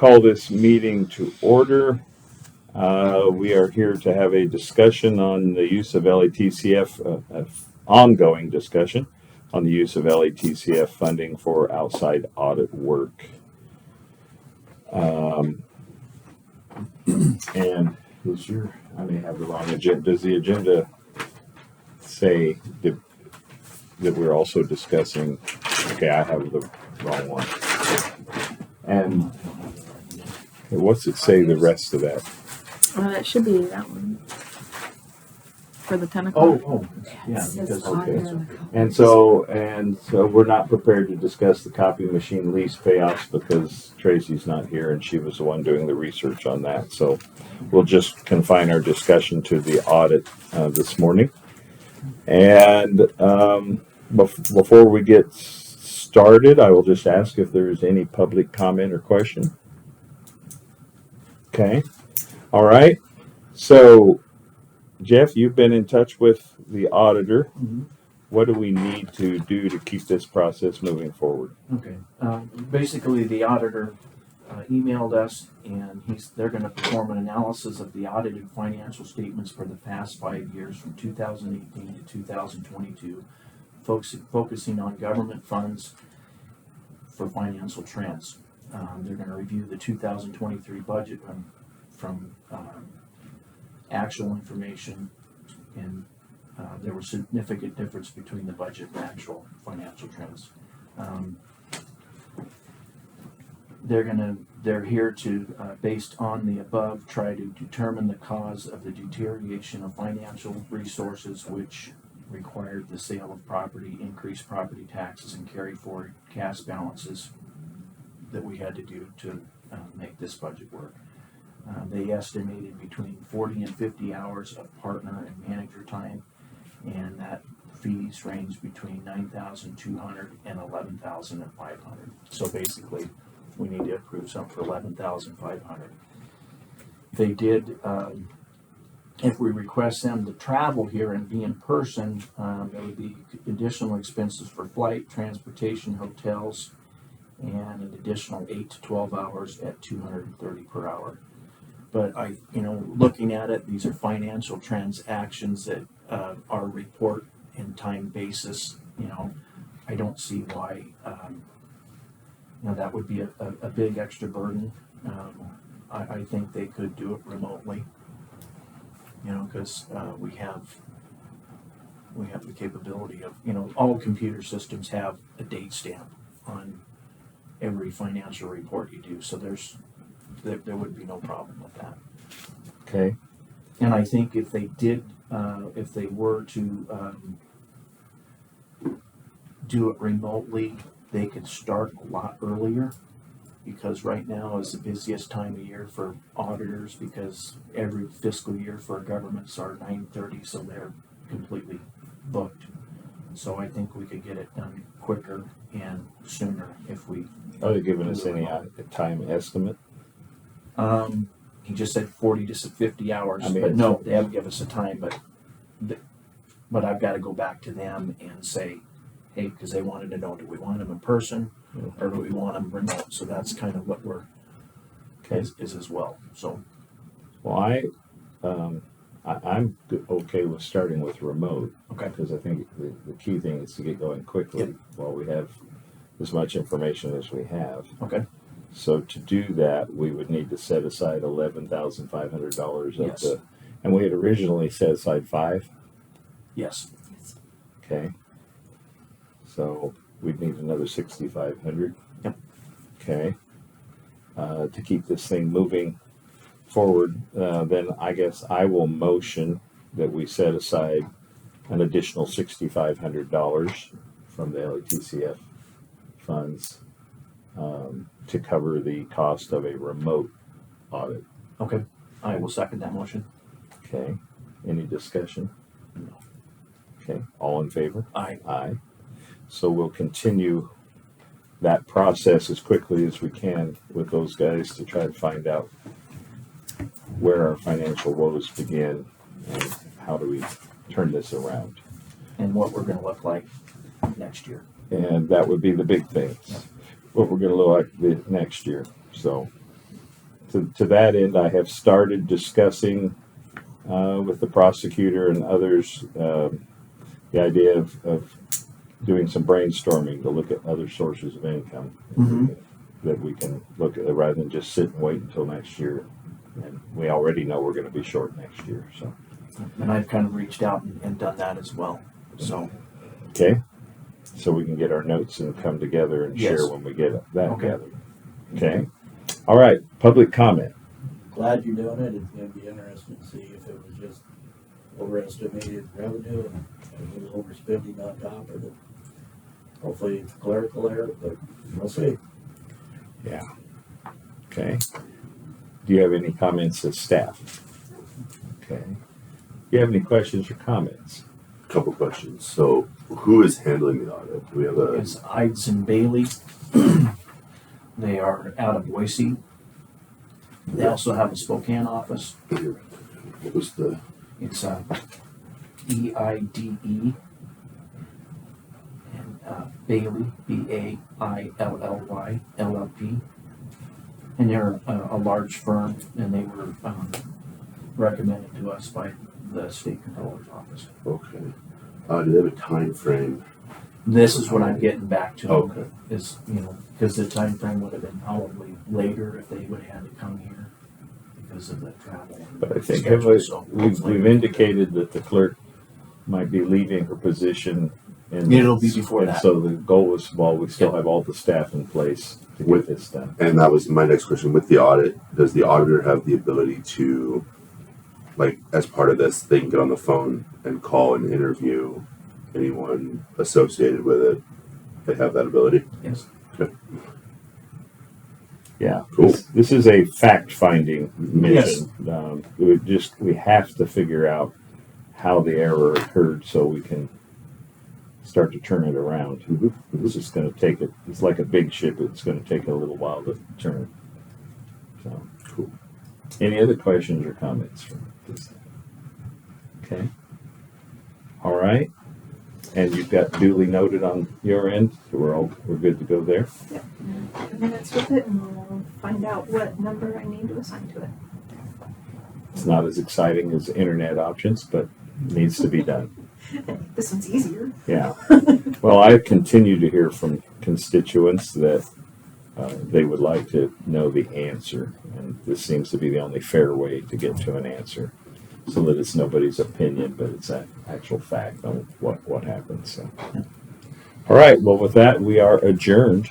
call this meeting to order. We are here to have a discussion on the use of LATCF, ongoing discussion on the use of LATCF funding for outside audit work. And I may have the wrong agenda. Does the agenda say that we're also discussing? Okay, I have the wrong one. And what's it say the rest of that? It should be that one for the 10 o'clock. Oh, yeah. Because, okay. And so we're not prepared to discuss the copy machine lease payoffs because Tracy's not here and she was the one doing the research on that. So we'll just confine our discussion to the audit this morning. And before we get started, I will just ask if there is any public comment or question. Okay. All right. So, Jeff, you've been in touch with the auditor. Mm-hmm. What do we need to do to keep this process moving forward? Okay. Basically, the auditor emailed us, and they're going to perform an analysis of the audited financial statements for the past 5 years, from 2018 to 2022, focusing on government funds for financial trends. They're going to review the 2023 budget from actual information, and there was significant difference between the budget and actual financial trends. They're here to, based on the above, try to determine the cause of the deterioration of financial resources, which required the sale of property, increased property taxes, and carry forward cash balances that we had to do to make this budget work. They estimated between 40 and 50 hours of partner and manager time, and that fees range between $9,200 and $11,500. So basically, we need to approve something for $11,500. They did. If we request them to travel here and be in person, there would be additional expenses for flight, transportation, hotels, and an additional 8 to 12 hours at $230 per hour. But looking at it, these are financial transactions that are report and time basis. I don't see why that would be a big extra burden. I think they could do it remotely. Because we have the capability of, all computer systems have a date stamp on every financial report you do. So there would be no problem with that. Okay. And I think if they were to do it remotely, they could start a lot earlier, because right now is the busiest time of year for auditors, because every fiscal year for governments are 9/30, so they're completely booked. So I think we could get it done quicker and sooner if we. Are they giving us any time estimate? He just said 40 to 50 hours, I mean, but no, they haven't given us a time. But I've got to go back to them and say, hey, because they wanted to know, do we want them in person or do we want them remote? So that's kind of what we're is as well. So, well, I'm okay with starting with remote. Okay. Because I think the key thing is to get going quickly while we have as much information as we have. Okay. So to do that, we would need to set aside $11,500 Yes. and we had originally set aside $5. Yes. Okay. So we'd need another $6,500. Yep. Okay. To keep this thing moving forward, then I guess I will motion that we set aside an additional $6,500 from the LATCF funds to cover the cost of a remote audit. Okay. I will second that motion. Okay. Any discussion? No. Okay. All in favor? Aye. Aye. So we'll continue that process as quickly as we can with those guys to try to find out where our financial woes begin and how do we turn this around. And what we're going to look like next year. And that would be the big thing. What we're going to look like next year. So, to that end, I have started discussing with the prosecutor and others the idea of doing some brainstorming to look at other sources of income that we can look at rather than just sit and wait until next year. And we already know we're going to be short next year. So, And I've kind of reached out and done that as well. So, okay, so we can get our notes and come together and Yes. share when we get that Okay. together. Okay. All right. Public comment. Glad you're doing it. It's gonna be interesting to see if it was just overestimated revenue and a little overspending on top of it. Hopefully it's clerical error, but we'll see. Yeah. Okay. Do you have any comments as staff? Okay. Do you have any questions or comments? Couple questions. So, who is handling the audit? Do we have a? it's Ides and Bailey. They are out of Boise. They also have a Spokane office. What was the? It's EIDE and Bailey, BAILLY, LLP. And they're a large firm, and they were recommended to us by the state controller's office. Okay. Do they have a time frame? This is what I'm getting back to. Okay. Is, because the time frame would have been probably later if they would have had to come here because of the travel. But I think schedule, so we've indicated that the clerk might be leaving her position. And It'll be before and that. So the goal is, while we still have all the staff in place to get this done. And that was my next question. With the audit, does the auditor have the ability to, like, as part of this, they can get on the phone and call and interview anyone associated with it? They have that ability? Yes. Okay. Yeah. Cool. This is a fact-finding mission. We have to figure out how the error occurred so we can start to turn it around. This is going to take it. It's like a big ship. It's going to take a little while to turn. So, Cool. Any other questions or comments from this? Okay. All right. And you've got duly noted on your end. So we're good to go there. Yep. 10 minutes with it, and we'll find out what number I need to assign to it. It's not as exciting as internet options, but it needs to be done. This one's easier. Yeah. Well, I continue to hear from constituents that they would like to know the answer, and this seems to be the only fair way to get to an answer, so that it's nobody's opinion, but it's an actual fact on what happened. So, all right. Well, with that, we are adjourned.